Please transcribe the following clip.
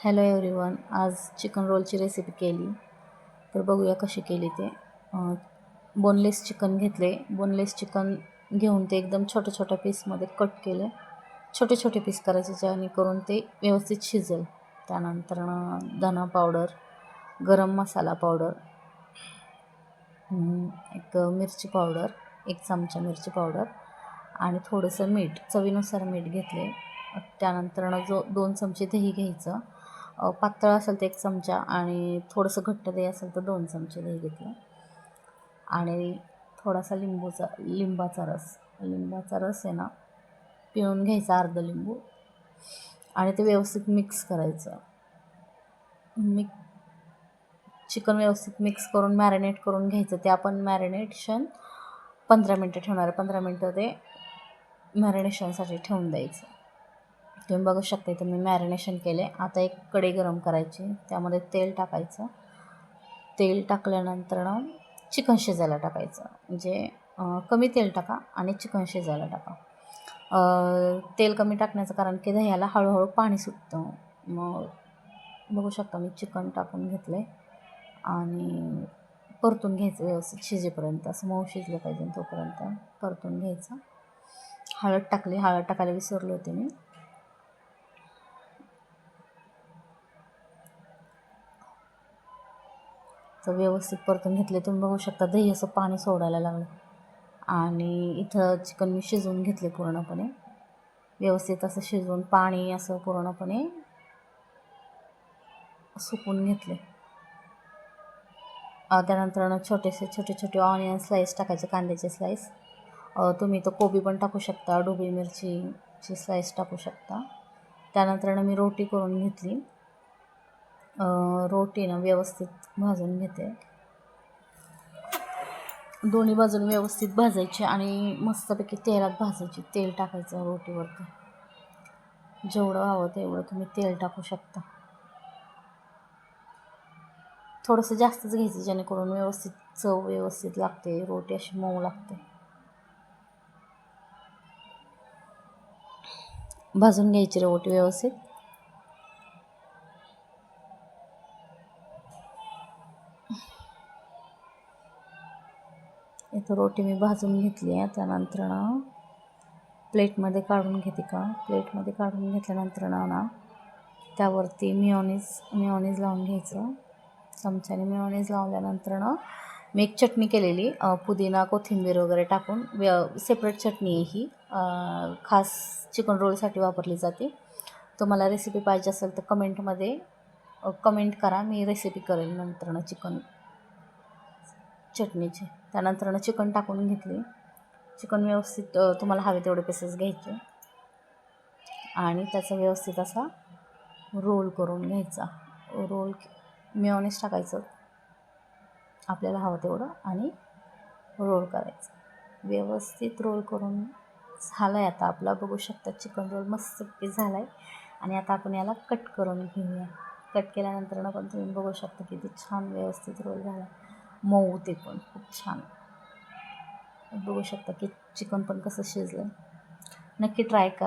Hello everyone, आज chicken रोलची recipe केली. तर बघूया कशी केली ते. बोनलेस चिकन घेतले. बोनलेस चिकन घेऊन ते एकदम छोट्या छोट्या पीसमध्ये कट केले. छोटे छोटे पीस करायचे जेणेकरून ते व्यवस्थित शिजेल. त्यानंतर धना पावडर, गरम मसाला पावडर, एक मिरची पावडर, 1 चमचा मिरची पावडर आणि थोडंसं मीठ, चवीनुसार मीठ घेतले. त्यानंतर 2 चमचे दही घ्यायचं. पातळ असेल तर 1 चमचा आणि थोडंसं घट्ट दही असेल तर 2 चमचे दही घेतलं. आणि थोडासा लिंबाचा रस आहे ना, पिळून घ्यायचा, अर्ध लिंबू. आणि ते व्यवस्थित मिक्स करायचं. चिकन व्यवस्थित मिक्स करून मॅरिनेट करून घ्यायचं. ते आपण मॅरिनेशन 15 मिनटं ठेवणार आहे. 15 मिनटं ते मॅरिनेशनसाठी ठेवून द्यायचं. तुम्ही बघू शकता इथं मी मॅरिनेशन केले. आता एक कढई गरम करायची, त्यामध्ये तेल टाकायचं. तेल टाकल्यानंतर चिकन शिजायला टाकायचं. म्हणजे कमी तेल टाका आणि चिकन शिजायला टाका. तेल कमी टाकण्याचं कारण की दह्याला हळूहळू पाणी सुटतं. मग बघू शकता मी चिकन टाकून घेतले आणि परतून घ्यायचं व्यवस्थित शिजेपर्यंत. असं मऊ शिजलं पाहिजे तोपर्यंत परतून घ्यायचं. हळद टाकायला विसरले होते मी. तर व्यवस्थित परतून घेतले. तुम्ही बघू शकता दही असं पाणी सोडायला लागलं. आणि इथं चिकन मी शिजवून घेतले पूर्णपणे. व्यवस्थित असं शिजवून पाणी असं पूर्णपणे सुकून घेतले. त्यानंतर छोटे छोटे ऑनियन स्लाईस टाकायचे, कांद्याचे स्लाईस. तुम्ही तो कोबी पण टाकू शकता, ढोबळी मिरचीची स्लाईस टाकू शकता. त्यानंतर मी रोटी करून घेतली. रोटी व्यवस्थित भाजून घेते. दोन्ही बाजूने व्यवस्थित भाजायची आणि मस्तपैकी तेलात भाजायची. तेल टाकायचं रोटीवरती. जेवढं हवं तेवढं तुम्ही तेल टाकू शकता. थोडंसं जास्तच घ्यायचं जेणेकरून व्यवस्थित चव व्यवस्थित लागते. रोटी अशी मऊ लागते. भाजून घ्यायची रोटी व्यवस्थित. इथं रोटी मी भाजून घेतली आहे. त्यानंतर प्लेटमध्ये काढून घेतल्यानंतर त्यावरती मिओनीज लावून घ्यायचं. चमच्याने मिओनीज लावल्यानंतर मी एक चटणी केलेली, पुदिना कोथिंबीर वगैरे टाकून. सेपरेट चटणी आहे ही, खास चिकन रोलसाठी वापरली जाते. तुम्हाला रेसिपी पाहिजे असेल तर कमेंटमध्ये कमेंट करा, मी रेसिपी करेल नंतर चिकन चटणीची. त्यानंतर चिकन टाकून घेतली. चिकन व्यवस्थित तुम्हाला हवे तेवढे पीसेस घ्यायचे आणि त्याचा व्यवस्थित असा रोल करून घ्यायचा. मेयोनीज टाकायचं आपल्याला हवं तेवढं आणि रोल करायचं. व्यवस्थित रोल करून झालं आहे. आता आपला बघू शकता चिकन रोल मस्तपैकी झाला आहे. आणि आता आपण याला कट करून घेऊया. कट केल्यानंतर पण तुम्ही बघू शकता किती छान व्यवस्थित रोल झाला. मऊ ते पण खूप छान. बघू शकता की चिकन पण कसं शिजलं. नक्की ट्राय करा.